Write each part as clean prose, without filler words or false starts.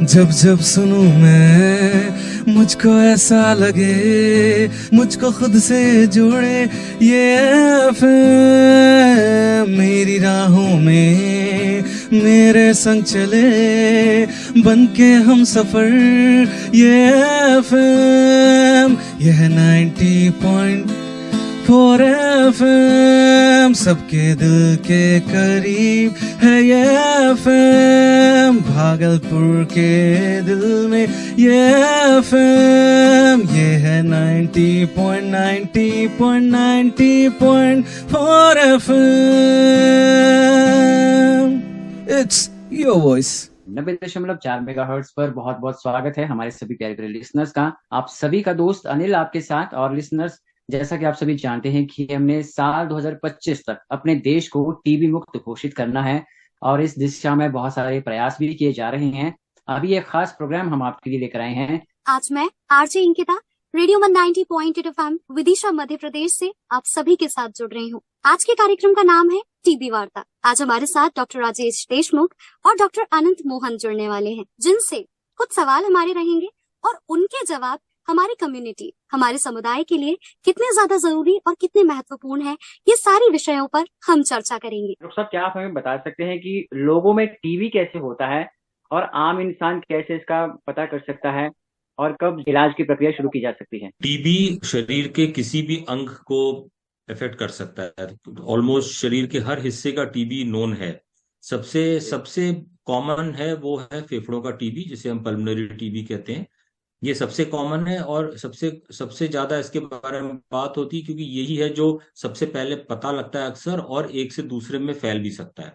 जब जब सुनूं मैं मुझको ऐसा लगे, मुझको खुद से जोड़े ये एफएम। मेरी राहों में मेरे संग चले, बन के हम सफर ये एफएम। यह 90.4 एफएम सबके दिल के करीब है ये एफएम। भागलपुर के दिल में ये एफएम, ये है 90.4 FM. It's your voice. 90.4 megahertz पर बहुत बहुत स्वागत है हमारे सभी प्यारे प्यारे लिसनर्स का। आप सभी का दोस्त अनिल आपके साथ। और लिसनर्स, जैसा कि आप सभी जानते हैं कि हमने साल 2025 तक अपने देश को टीबी मुक्त घोषित करना है और इस दिशा में बहुत सारे प्रयास भी किए जा रहे हैं। अभी एक खास प्रोग्राम हम आपके लिए लेकर आए हैं। आज मैं RJ इंकिता radio 90.8 FM Vidisha Madhya Pradesh से आप सभी के साथ जुड़ रही हूँ। आज के कार्यक्रम का नाम है टीबी वार्ता। आज हमारे साथ डॉक्टर राजेश देशमुख और डॉक्टर अनंत मोहन जुड़ने वाले हैं, जिनसे कुछ सवाल हमारे रहेंगे और उनके जवाब हमारी कम्युनिटी, हमारे समुदाय के लिए कितने ज्यादा जरूरी और कितने महत्वपूर्ण है, ये सारी विषयों पर हम चर्चा करेंगे। डॉक्टर साहब, क्या आप हमें बता सकते हैं कि लोगों में टीबी कैसे होता है और आम इंसान कैसे इसका पता कर सकता है और कब इलाज की प्रक्रिया शुरू की जा सकती है? टीबी शरीर के किसी भी अंग को इफेक्ट कर सकता है। ऑलमोस्ट शरीर के हर हिस्से का टीबी नोन है। सबसे कॉमन है वो है फेफड़ों का टीबी, जिसे हम पल्मोनरी टीबी कहते हैं। ये सबसे कॉमन है और सबसे ज्यादा इसके बारे में बात होती है, क्योंकि यही है जो सबसे पहले पता लगता है अक्सर, और एक से दूसरे में फैल भी सकता है।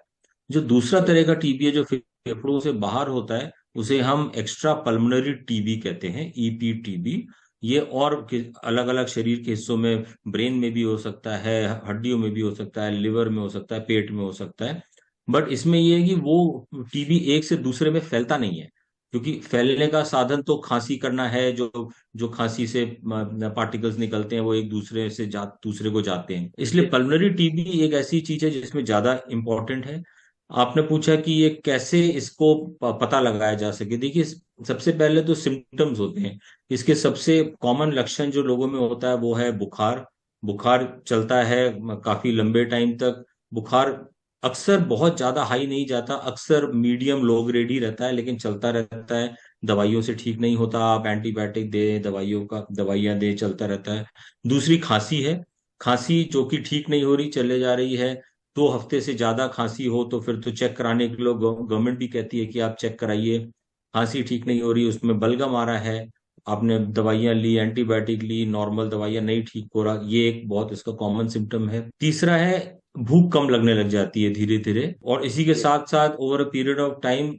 जो दूसरा तरह का टीबी है जो फेफड़ों से बाहर होता है, उसे हम एक्स्ट्रा पल्मोनरी टीबी कहते हैं, ईपीटीबी। ये और अलग अलग शरीर के हिस्सों में, ब्रेन में भी हो सकता है, हड्डियों में भी हो सकता है, लिवर में हो सकता है, पेट में हो सकता है। बट इसमें यह है कि वो टीबी एक से दूसरे में फैलता नहीं है, क्योंकि फैलने का साधन तो खांसी करना है। जो खांसी से पार्टिकल्स निकलते हैं वो एक दूसरे से दूसरे को जाते हैं। इसलिए पल्मोनरी टीबी एक ऐसी चीज है जिसमें ज्यादा इंपॉर्टेंट है। आपने पूछा कि ये कैसे इसको पता लगाया जा सके। देखिए, सबसे पहले तो सिम्टम्स होते हैं। इसके सबसे कॉमन लक्षण जो लोगों में होता है वो है बुखार। बुखार चलता है काफी लंबे टाइम तक। बुखार अक्सर बहुत ज्यादा हाई नहीं जाता, अक्सर मीडियम लो ग्रेड ही रहता है, लेकिन चलता रहता है। दवाइयों से ठीक नहीं होता, आप एंटीबायोटिक दे, दवाइयां दे, चलता रहता है। दूसरी खांसी है। खांसी जो कि ठीक नहीं हो रही, चले जा रही है। 2 हफ्ते से ज्यादा खांसी हो तो फिर तो चेक कराने के लिए गवर्नमेंट भी कहती है कि आप चेक कराइए। खांसी ठीक नहीं हो रही, उसमें बलगम आ रहा है, आपने दवाइयां ली, एंटीबायोटिक ली, नॉर्मल दवाइयां, नहीं ठीक हो रहा, ये एक बहुत इसका कॉमन सिम्टम है। तीसरा है भूख कम लगने लग जाती है धीरे धीरे, और इसी के साथ साथ over a period of time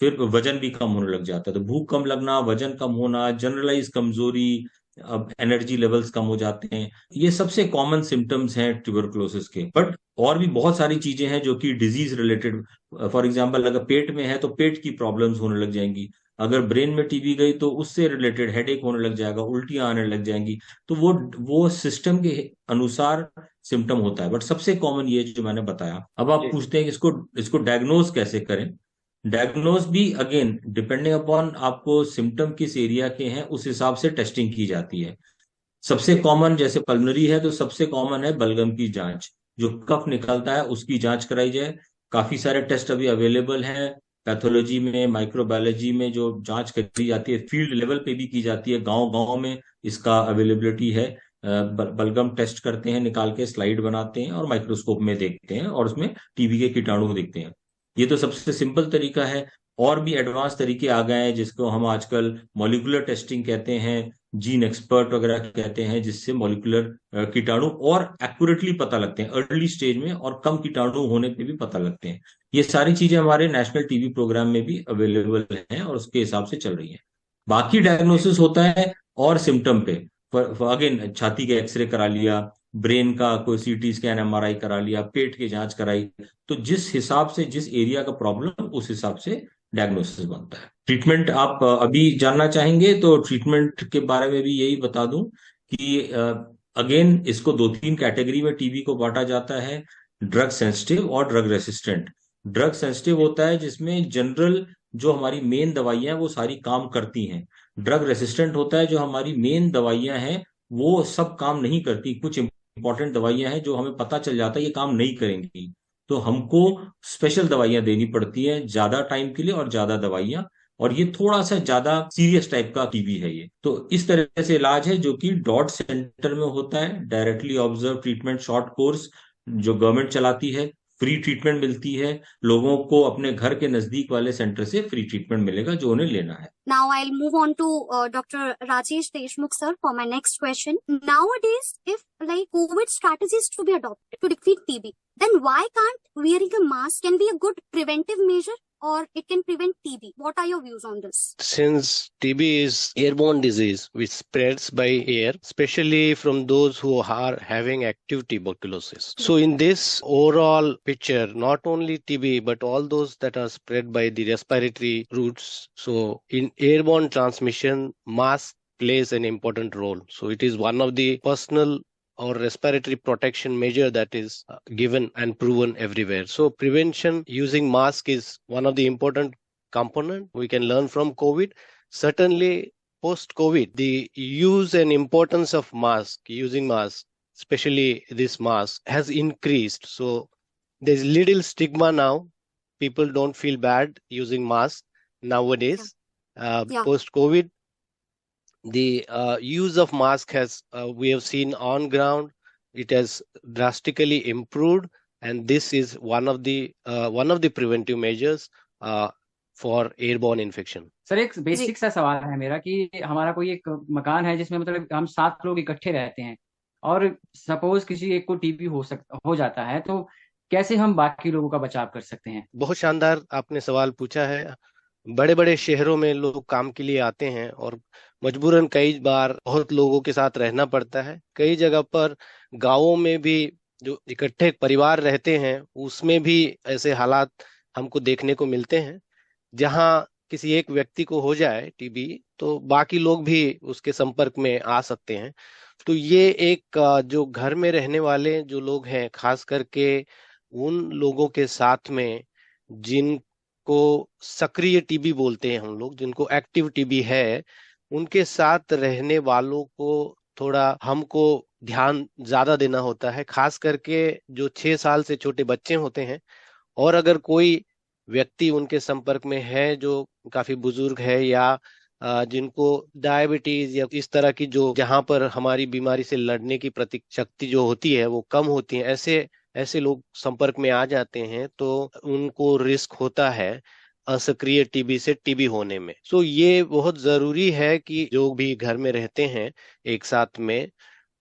फिर वजन भी कम होने लग जाता है। तो भूख कम लगना, वजन कम होना, जनरलाइज कमजोरी, अब एनर्जी लेवल्स कम हो जाते हैं। ये सबसे कॉमन सिम्टम्स हैं ट्यूबरकुलोसिस के। बट और भी बहुत सारी चीजें हैं जो कि डिजीज रिलेटेड। फॉर एग्जांपल, अगर पेट में है तो पेट की प्रॉब्लम्स होने लग जाएंगी। अगर ब्रेन में टीबी गई तो उससे रिलेटेड हेडेक होने लग जाएगा, उल्टियां आने लग जाएंगी। तो वो सिस्टम के अनुसार सिम्टम होता है। बट सबसे कॉमन ये जो मैंने बताया। अब आप पूछते हैं कि इसको डायग्नोज कैसे करें। डायग्नोज भी अगेन डिपेंडिंग अपॉन आपको सिम्टम किस एरिया के हैं, उस हिसाब से टेस्टिंग की जाती है। सबसे कॉमन जैसे पल्मोनरी है तो सबसे कॉमन है बलगम की जांच। जो कफ निकलता है उसकी जांच कराई जाए। काफी सारे टेस्ट अभी अवेलेबल हैं, पैथोलॉजी में, माइक्रोबायोलॉजी में जो जांच करी जाती है, फील्ड लेवल पे भी की जाती है। गांव गांव में इसका अवेलेबिलिटी है। बलगम टेस्ट करते हैं, निकाल के स्लाइड बनाते हैं और माइक्रोस्कोप में देखते हैं और उसमें टीबी के कीटाणु दिखते हैं। ये तो सबसे सिंपल तरीका है। और भी एडवांस तरीके आ गए हैं जिसको हम आजकल मॉलिक्यूलर टेस्टिंग कहते हैं, जीन एक्सपर्ट वगैरह कहते हैं, जिससे मॉलिक्यूलर कीटाणु और एक्यूरेटली पता लगते हैं अर्ली स्टेज में, और कम कीटाणु होने पे भी पता लगते हैं। ये सारी चीजें हमारे नेशनल टीबी प्रोग्राम में भी अवेलेबल हैं और उसके हिसाब से चल रही है। बाकी डायग्नोसिस होता है और सिम्टम पे। अगेन छाती का एक्सरे करा लिया, ब्रेन का कोई सीटी स्कैन, एमआरआई करा लिया, पेट की जांच कराई, तो जिस हिसाब से, जिस एरिया का प्रॉब्लम, उस हिसाब से डायग्नोसिस बनता है। ट्रीटमेंट आप अभी जानना चाहेंगे तो ट्रीटमेंट के बारे में भी यही बता दूं कि अगेन इसको 2-3 कैटेगरी में टीबी को बांटा जाता है, ड्रग सेंसिटिव और ड्रग रेसिस्टेंट। ड्रग सेंसिटिव होता है जिसमें जनरल जो हमारी मेन दवाइयां हैं वो सारी काम करती हैं। ड्रग रेसिस्टेंट होता है, जो हमारी मेन दवाइयां हैं वो सब काम नहीं करती। कुछ इंपॉर्टेंट दवाइयां हैं जो हमें पता चल जाता है ये काम नहीं करेंगी, तो हमको स्पेशल दवाइयां देनी पड़ती हैं ज्यादा टाइम के लिए और ज्यादा दवाइयां। और ये थोड़ा सा ज्यादा सीरियस टाइप का टीबी है ये। तो इस तरह से इलाज है जो कि डॉट सेंटर में होता है, directly observe treatment short course जो गवर्नमेंट चलाती है। फ्री ट्रीटमेंट मिलती है लोगों को, अपने घर के नजदीक वाले सेंटर से फ्री ट्रीटमेंट मिलेगा जो उन्हें लेना है। Now I'll move on to Dr. Rajesh Deshmukh sir for my next question. Nowadays, if like COVID strategies to be adopted to defeat TB, then why can't wearing a mask can be a good preventive measure or it can prevent TB? What are your views on this? Since TB is airborne disease which spreads by air, especially from those who are having active tuberculosis. So in this overall picture, not only TB, but all those that are spread by the respiratory routes. So in airborne transmission, mask plays an important role. So it is one of the personal or respiratory protection measure that is given and proven everywhere. So prevention using mask is one of the important component we can learn from COVID. Certainly post COVID, the use and importance of mask, using mask, especially this mask, has increased. So there's little stigma now. People don't feel bad using mask nowadays. Post COVID, the use of mask has we have seen on ground, it has drastically improved, and this is one of the preventive measures for airborne infection. Sir एक basic सा सवाल है मेरा कि हमारा कोई एक मकान है जिसमें मतलब हम 7 लोग इकट्ठे रहते हैं और सपोज किसी एक को टीबी हो जाता है, तो कैसे हम बाकी लोगों का बचाव कर सकते हैं? बहुत शानदार आपने सवाल पूछा है। बड़े बड़े शहरों में लोग काम के लिए आते हैं और मजबूरन कई बार बहुत लोगों के साथ रहना पड़ता है। कई जगह पर गांवों में भी जो इकट्ठे परिवार रहते हैं उसमें भी ऐसे हालात हमको देखने को मिलते हैं, जहां किसी एक व्यक्ति को हो जाए टीबी तो बाकी लोग भी उसके संपर्क में आ सकते हैं। तो ये एक जो घर में रहने वाले जो लोग हैं, खास करके उन लोगों के साथ में जिनको सक्रिय टीबी बोलते हैं हम लोग, जिनको एक्टिव टीबी है, उनके साथ रहने वालों को थोड़ा हमको ध्यान ज्यादा देना होता है। खास करके जो 6 साल से छोटे बच्चे होते हैं और अगर कोई व्यक्ति उनके संपर्क में है जो काफी बुजुर्ग है या जिनको डायबिटीज या इस तरह की जो जहां पर हमारी बीमारी से लड़ने की प्रतिशक्ति जो होती है वो कम होती है, ऐसे लोग संपर्क में आ जाते हैं तो उनको रिस्क होता है असक्रिय टीबी से टीबी होने में। सो ये बहुत जरूरी है कि जो भी घर में रहते हैं एक साथ में,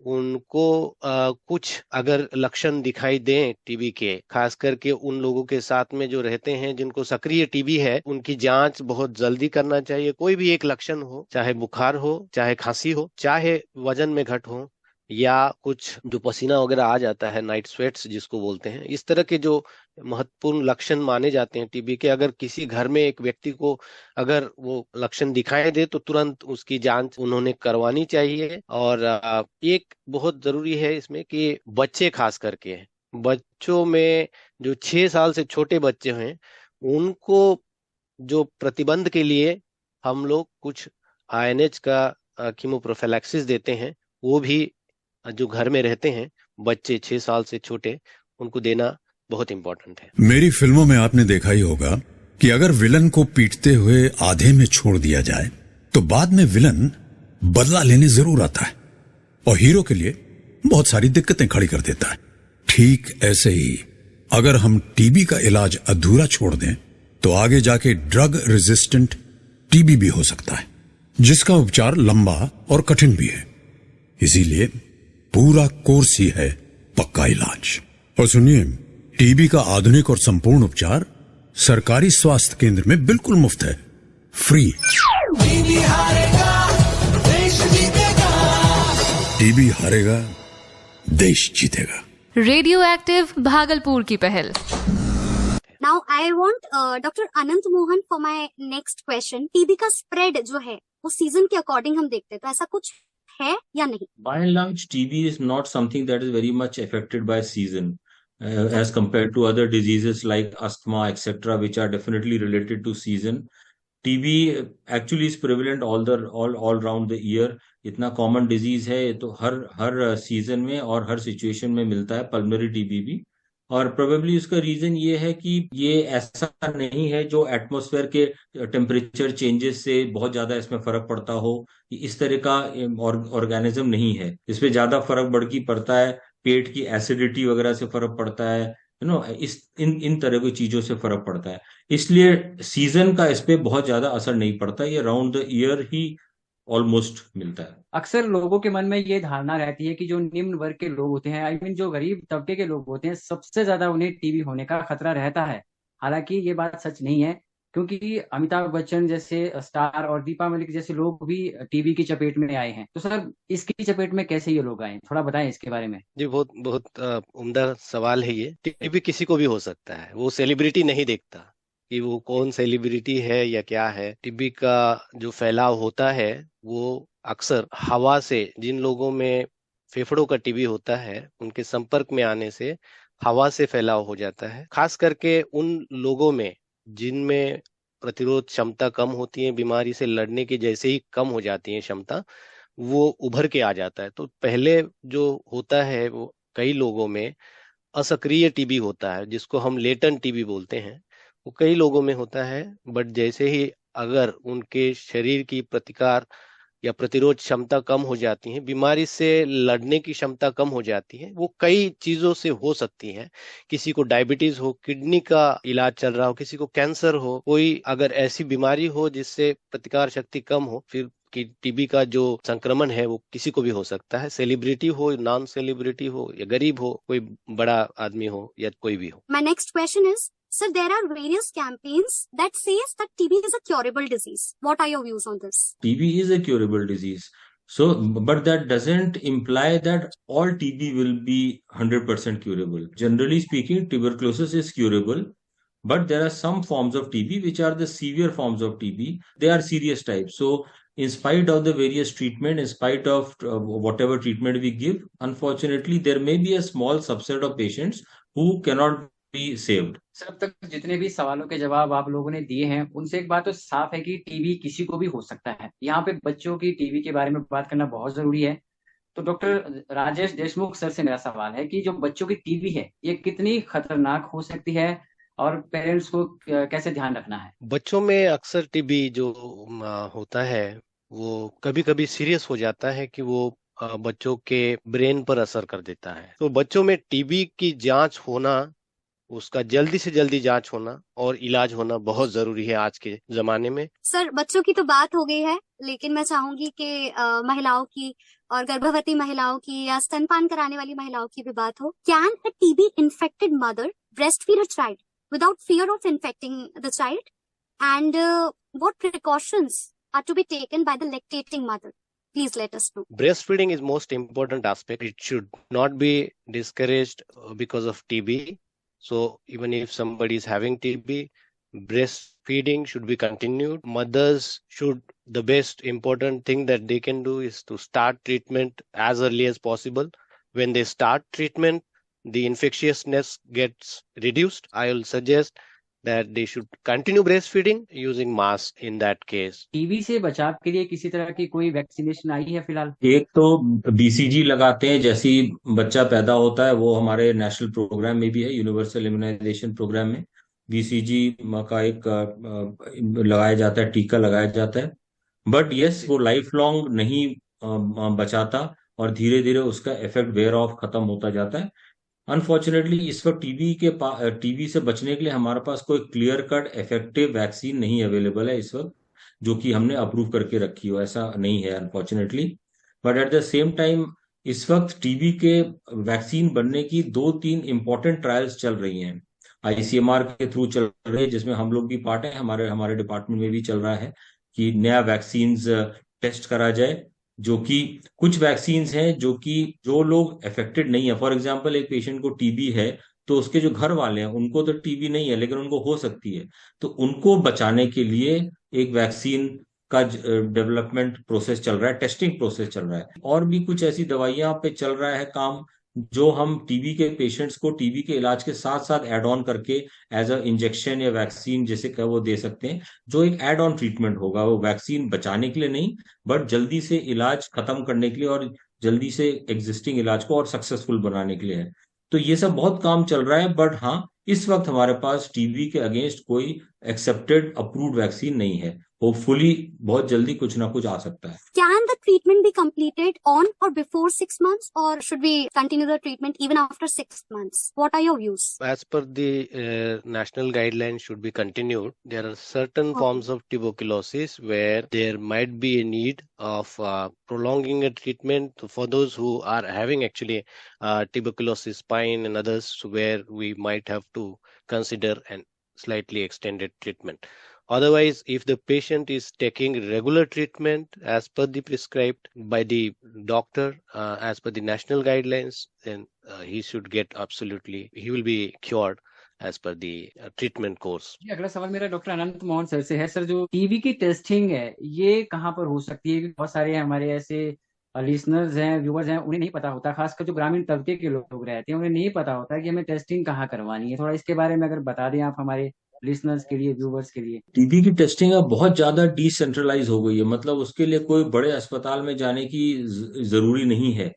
उनको कुछ अगर लक्षण दिखाई दें टीबी के, खास करके उन लोगों के साथ में जो रहते हैं जिनको सक्रिय टीबी है, उनकी जांच बहुत जल्दी करना चाहिए। कोई भी एक लक्षण हो, चाहे बुखार हो, चाहे खांसी हो, चाहे वजन में घट हो या कुछ जो पसीना वगैरह आ जाता है, नाइट स्वेट्स जिसको बोलते हैं, इस तरह के जो महत्वपूर्ण लक्षण माने जाते हैं टीबी के, अगर किसी घर में एक व्यक्ति को अगर वो लक्षण दिखाई दे तो तुरंत उसकी जांच उन्होंने करवानी चाहिए। और एक बहुत जरूरी है इसमें कि बच्चे, खास करके बच्चों में जो 6 साल से छोटे बच्चे हैं, उनको जो प्रतिबंध के लिए हम लोग कुछ INH का कीमोप्रोफिलैक्सिस देते हैं, वो भी जो घर में रहते हैं बच्चे 6 साल से छोटे, उनको देना बहुत इंपॉर्टेंट है। मेरी फिल्मों में आपने देखा ही होगा कि अगर विलन को पीटते हुए आधे में छोड़ दिया जाए तो बाद में विलन बदला लेने जरूर आता है और हीरो के लिए बहुत सारी दिक्कतें खड़ी कर देता है। ठीक ऐसे ही अगर हम टीबी का इलाज अधूरा छोड़ दें तो आगे जाके ड्रग रेजिस्टेंट टीबी भी हो सकता है, जिसका उपचार लंबा और कठिन भी है। इसीलिए पूरा कोर्स ही है पक्का इलाज। और सुनिए, टीबी का आधुनिक और संपूर्ण उपचार सरकारी स्वास्थ्य केंद्र में बिल्कुल मुफ्त है, फ्री। टीबी हारेगा, देश जीतेगा। टीबी हारेगा, देश जीतेगा। रेडियो एक्टिव भागलपुर की पहल। Now I want Dr. Anant Mohan for my next question. TB का स्प्रेड जो है वो सीजन के अकॉर्डिंग हम देखते हैं, तो ऐसा कुछ है या नहीं? By and large, TB is not something that is very much affected by season. as compared to other diseases like asthma, etc., which are definitely related to season. TB actually is prevalent all round the year. इतना common disease है, ये तो हर season में और हर situation में मिलता है, pulmonary TB भी। और प्रोबेबली उसका रीजन ये है कि ये ऐसा नहीं है जो एटमॉस्फेयर के टेम्परेचर चेंजेस से बहुत ज्यादा इसमें फर्क पड़ता हो। इस तरह का ऑर्गेनिज्म नहीं है। इसमें ज्यादा फर्क बढ़ की पड़ता है, पेट की एसिडिटी वगैरह से फर्क पड़ता है, इस इन तरह की चीजों से फर्क पड़ता है। इसलिए सीजन का इस पे बहुत ज्यादा असर नहीं पड़ता, ये round the year he almost मिलता है। अक्सर लोगों के मन में ये धारणा रहती है कि जो निम्न वर्ग के लोग होते हैं, जो गरीब तबके के लोग होते हैं, सबसे ज्यादा उन्हें टीबी होने का खतरा रहता है। हालांकि ये बात सच नहीं है, क्योंकि अमिताभ बच्चन जैसे स्टार और दीपा मलिक जैसे लोग भी टीबी की चपेट में आए हैं। तो सर, इसकी चपेट में कैसे ये लोग आए, थोड़ा बताएं इसके बारे में। जी, बहुत बहुत उम्दा सवाल है ये। टीबी किसी को भी हो सकता है, वो सेलिब्रिटी नहीं देखता कि वो कौन सेलिब्रिटी है या क्या है। टीबी का जो फैलाव होता है वो अक्सर हवा से, जिन लोगों में फेफड़ों का टीबी होता है उनके संपर्क में आने से हवा से फैलाव हो जाता है। खास करके उन लोगों में जिनमें प्रतिरोध क्षमता कम होती है, बीमारी से लड़ने की जैसे ही कम हो जाती है क्षमता, वो उभर के आ जाता है। तो पहले जो होता है वो कई लोगों में असक्रिय टीबी होता है, जिसको हम लेटेंट टीबी बोलते हैं, वो कई लोगों में होता है। बट जैसे ही अगर उनके शरीर की प्रतिकार या प्रतिरोध क्षमता कम हो जाती है, बीमारी से लड़ने की क्षमता कम हो जाती है, वो कई चीजों से हो सकती है। किसी को डायबिटीज हो, किडनी का इलाज चल रहा हो, किसी को कैंसर हो, कोई अगर ऐसी बीमारी हो जिससे प्रतिकार शक्ति कम हो, फिर कि टीबी का जो संक्रमण है वो किसी को भी हो सकता है। सेलिब्रिटी हो, नॉन सेलिब्रिटी हो, या गरीब हो, कोई बड़ा आदमी हो या कोई भी हो। My next question is, sir, there are various campaigns that says that TB is a curable disease. What are your views on this? TB is a curable disease. So, but that doesn't imply that all TB will be 100% curable. Generally speaking, tuberculosis is curable, but there are some forms of TB which are the severe forms of TB. They are serious types. So, in spite of the various treatment, in spite of whatever treatment we give, unfortunately, there may be a small subset of patients who cannot be saved. Sir, अब तक जितने भी सवालों के जवाब आप लोगों ने दिए हैं, उनसे एक बात तो साफ है कि टीबी किसी को भी हो सकता है। यहाँ पे बच्चों की टीबी के बारे में बात करना बहुत जरूरी है। तो डॉक्टर राजेश देशमुख सर से मेरा सवाल है कि जो बच्चों की टीबी है, ये कितनी खतरनाक हो सकती है और पेरेंट्स को कैसे ध्यान रखना है? बच्चों में अक्सर टीबी जो होता है वो कभी कभी सीरियस हो जाता है कि वो बच्चों के ब्रेन पर असर कर देता है। तो बच्चों में टीबी की जांच होना, उसका जल्दी से जल्दी जांच होना और इलाज होना बहुत जरूरी है आज के जमाने में। सर, बच्चों की तो बात हो गई है, लेकिन मैं चाहूंगी कि महिलाओं की और गर्भवती महिलाओं की या स्तनपान कराने वाली महिलाओं की भी बात हो। Can a TB infected mother breast feed a child without fear of infecting the child, and what precautions are to be taken by the lactating mother? Please let us know. Breastfeeding is most important aspect. It should not be discouraged because of TB. So even if somebody is having TB, breastfeeding should be continued. Mothers should, the best important thing that they can do is to start treatment as early as possible. When they start treatment, the infectiousness gets reduced. I will suggest that they should continue breastfeeding using mask in that case. TB से बचाव के लिए किसी तरह की कोई vaccination आई है फिलहाल? एक तो BCG लगाते हैं, जैसे ही बच्चा पैदा होता है, वो हमारे नेशनल प्रोग्राम में भी है, यूनिवर्सल इम्यूनाइजेशन प्रोग्राम में BCG का एक लगाया जाता है, टीका लगाया जाता है। बट यस, वो लाइफ लॉन्ग नहीं बचाता और धीरे धीरे उसका इफेक्ट वेयर ऑफ खत्म होता जाता है। अनफॉर्चुनेटली इस वक्त टीबी से बचने के लिए हमारे पास कोई क्लियर कट इफेक्टिव वैक्सीन नहीं अवेलेबल है इस वक्त, जो कि हमने अप्रूव करके रखी हो, ऐसा नहीं है unfortunately. But at the same time इस वक्त टीबी के वैक्सीन बनने की 2-3 इंपॉर्टेंट ट्रायल्स चल रही हैं, ICMR के थ्रू चल रहे हैं, जिसमें हम लोग भी पार्ट है, हमारे डिपार्टमेंट में भी चल रहा है कि नया वैक्सीन टेस्ट करा जाए। जो कि कुछ वैक्सीन हैं जो लोग अफेक्टेड नहीं है, फॉर एग्जांपल एक पेशेंट को टीबी है तो उसके जो घर वाले हैं उनको तो टीबी नहीं है लेकिन उनको हो सकती है, तो उनको बचाने के लिए एक वैक्सीन का डेवलपमेंट प्रोसेस चल रहा है, टेस्टिंग प्रोसेस चल रहा है। और भी कुछ ऐसी दवाइयां पे चल रहा है काम जो हम टीबी के पेशेंट्स को टीबी के इलाज के साथ साथ एड ऑन करके एज अ इंजेक्शन या वैक्सीन जैसे क्या वो दे सकते हैं, जो एक एड ऑन ट्रीटमेंट होगा। वो वैक्सीन बचाने के लिए नहीं, बट जल्दी से इलाज खत्म करने के लिए और जल्दी से एग्जिस्टिंग इलाज को और सक्सेसफुल बनाने के लिए है। तो ये सब बहुत काम चल रहा है, बट हाँ, इस वक्त हमारे पास टीबी के अगेंस्ट कोई एक्सेप्टेड अप्रूव्ड वैक्सीन नहीं है। होपफुली बहुत जल्दी कुछ ना कुछ आ सकता है। Can the treatment be completed on or before 6 months, or should we continue the treatment even after 6 months? What are your views? As per the national guidelines should be continued. There are certain forms of tuberculosis where there might be a need of prolonging a treatment for those who are having actually tuberculosis spine and others, where we might have to consider an slightly extended treatment. Otherwise, if the patient is taking regular treatment as per the prescribed by the doctor, as per the national guidelines, then he should get he will be cured as per the treatment course. अगला सवाल मेरा doctor Anant Mohan sir से है। Sir, जो TB की testing है ये कहाँ पर हो सकती है? बहुत सारे हमारे ऐसे लिसनर्स हैं, व्यूअर्स हैं, उन्हें नहीं पता होता, खासकर जो ग्रामीण तबके के लोग रहते हैं उन्हें नहीं पता होता कि हमें टेस्टिंग कहाँ करवानी है। थोड़ा इसके बारे में अगर बता दें आप हमारे लिसनर्स के लिए, व्यूवर्स के लिए। टीबी की टेस्टिंग अब बहुत ज्यादा डिसेंट्रलाइज हो गई है, मतलब उसके लिए कोई बड़े अस्पताल में जाने की जरूरी नहीं है।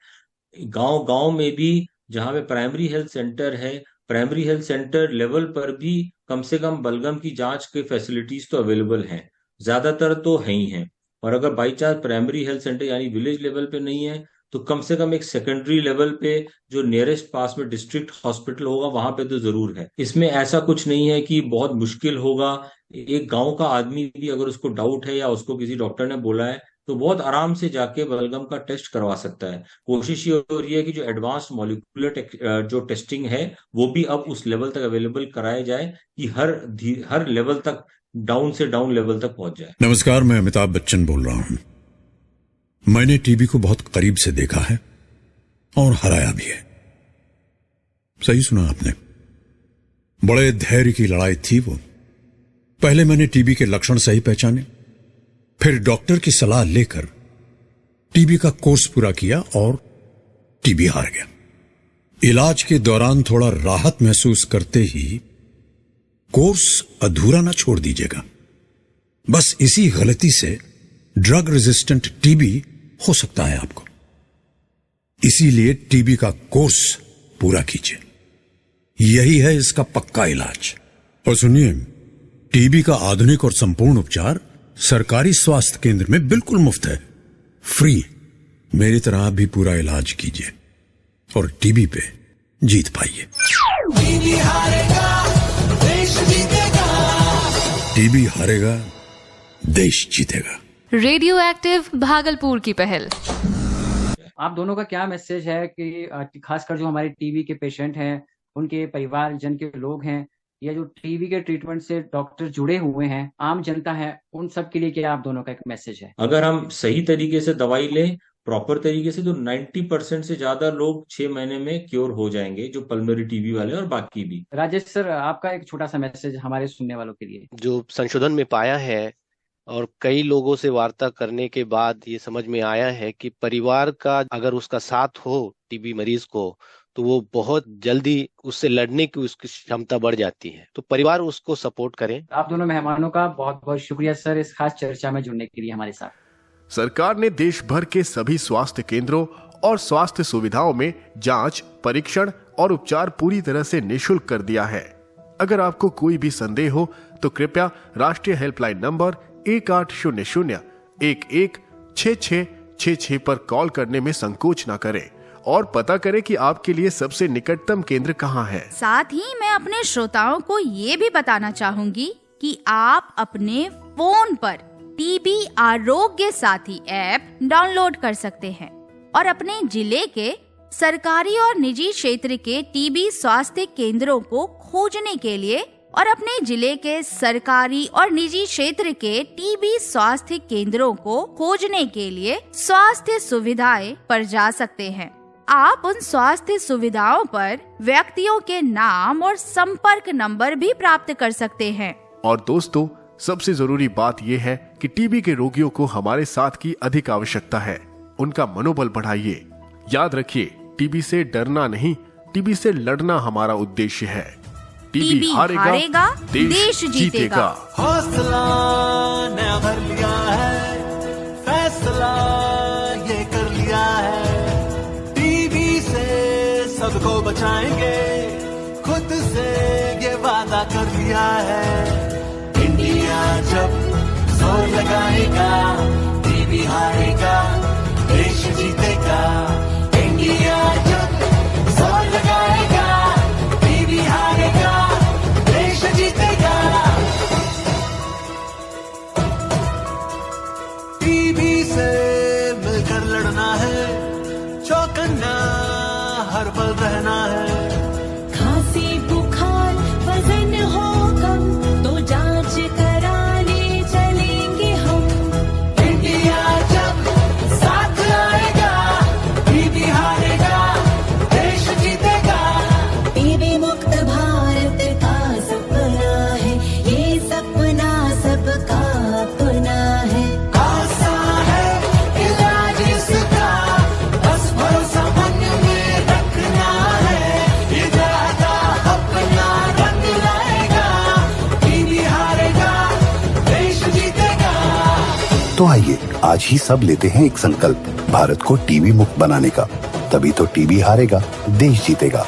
गांव गांव में भी जहां पे प्राइमरी हेल्थ सेंटर है, प्राइमरी हेल्थ सेंटर लेवल पर भी कम से कम बलगम की जांच के फैसिलिटीज तो अवेलेबल हैं, ज्यादातर तो है ही हैं। और अगर by chance primary health centre यानी विलेज लेवल पे नहीं है, तो कम से कम एक सेकेंडरी लेवल पे जो नियरेस्ट पास में डिस्ट्रिक्ट हॉस्पिटल होगा वहां पे तो जरूर है। इसमें ऐसा कुछ नहीं है कि बहुत मुश्किल होगा। एक गांव का आदमी भी अगर उसको डाउट है या उसको किसी डॉक्टर ने बोला है तो बहुत आराम से जाके बलगम का टेस्ट करवा सकता है। कोशिश ये हो रही है कि जो एडवांस मॉलिक्यूलर जो टेस्टिंग है वो भी अब उस लेवल तक अवेलेबल कराया जाए कि हर लेवल तक, डाउन से डाउन लेवल तक पहुंच जाए। नमस्कार, मैं अमिताभ बच्चन बोल रहा हूं। मैंने टीबी को बहुत करीब से देखा है और हराया भी है। सही सुना आपने, बड़े धैर्य की लड़ाई थी वो। पहले मैंने टीबी के लक्षण सही पहचाने, फिर डॉक्टर की सलाह लेकर टीबी का कोर्स पूरा किया और टीबी हार गया। इलाज के दौरान थोड़ा राहत महसूस करते ही कोर्स अधूरा ना छोड़ दीजिएगा। बस इसी गलती से ड्रग रेजिस्टेंट टीबी हो सकता है आपको। इसीलिए टीबी का कोर्स पूरा कीजिए, यही है इसका पक्का इलाज। और सुनिए, टीबी का आधुनिक और संपूर्ण उपचार सरकारी स्वास्थ्य केंद्र में बिल्कुल मुफ्त है, फ्री। मेरी तरह आप भी पूरा इलाज कीजिए और टीबी पे जीत पाइए। टीबी हारेगा, देश जीतेगा। टीबी हारेगा, देश जीतेगा। रेडियो एक्टिव भागलपुर की पहल। आप दोनों का क्या मैसेज है कि खासकर जो हमारे टीबी के पेशेंट हैं, उनके परिवारजन के लोग हैं, या जो टीबी के ट्रीटमेंट से डॉक्टर जुड़े हुए हैं, आम जनता है, उन सब के लिए क्या आप दोनों का एक मैसेज है? अगर हम सही तरीके से दवाई लें, प्रॉपर तरीके से, तो 90% से ज्यादा लोग 6 महीने में क्योर हो जाएंगे, जो पल्मोनरी टीबी वाले और बाकी भी। राजेश सर, आपका एक छोटा सा मैसेज हमारे सुनने वालों के लिए। जो संशोधन में पाया है और कई लोगों से वार्ता करने के बाद ये समझ में आया है कि परिवार का अगर उसका साथ हो टीबी मरीज को, तो वो बहुत जल्दी उससे लड़ने की उसकी क्षमता बढ़ जाती है। तो परिवार उसको सपोर्ट करें। आप दोनों मेहमानों का बहुत बहुत शुक्रिया सर, इस खास चर्चा में जुड़ने के लिए हमारे साथ। सरकार ने देश भर के सभी स्वास्थ्य केंद्रों और स्वास्थ्य सुविधाओं में जांच, परीक्षण और उपचार पूरी तरह से निःशुल्क कर दिया है। अगर आपको कोई भी संदेह हो तो कृपया राष्ट्रीय हेल्पलाइन नंबर 1800-116666 पर कॉल करने में संकोच न करें और पता करें कि आपके लिए सबसे निकटतम केंद्र कहां है। साथ ही मैं अपने श्रोताओं को ये भी बताना चाहूंगी कि आप अपने फोन पर टीबी आरोग्य साथी ऐप डाउनलोड कर सकते हैं और अपने जिले के सरकारी और निजी क्षेत्र के टीबी स्वास्थ्य केंद्रों को खोजने के लिए और अपने जिले के सरकारी और निजी क्षेत्र के टीबी स्वास्थ्य केंद्रों को खोजने के लिए स्वास्थ्य सुविधाएं पर जा सकते हैं। आप उन स्वास्थ्य सुविधाओं पर व्यक्तियों के नाम और संपर्क नंबर भी प्राप्त कर सकते हैं। और दोस्तों, सबसे जरूरी बात यह है कि टीबी के रोगियों को हमारे साथ की अधिक आवश्यकता है। उनका मनोबल बढ़ाइए। याद रखिए, टीबी से डरना नहीं, टीबी से लड़ना हमारा उद्देश्य है। टीबी हारेगा, देश जीतेगा। हौसला नया भर लिया है, फैसला ये कर लिया है। टीबी से सबको बचाएंगे, खुद से ये वादा कर लिया है। इंडिया जब जोर लगाएगा, टीबी हारेगा, देश जीतेगा। इंडिया जब जोर लगाएगा, टीबी हारेगा, देश जीतेगा। टीबी से मिलकर लड़ना है, चौकन्ना हर पल रहना है। खांसी बुखार वजन हो कम तो जांच कराने चलेंगे हम। इंडिया जब साथ आएगा, टीबी हारेगा, देश जीतेगा। टीबी मुक्त भारत का सपना है, ये सपना सबका अपना है। आसान है इलाज इसका, बस भरोसा मन में रखना है। ये ज्यादा अपना रंग लाएगा, टीबी हारेगा, देश जीतेगा। तो आइए आज ही सब लेते हैं एक संकल्प, भारत को टीबी मुक्त बनाने का। तभी तो टीबी हारेगा, देश जीतेगा।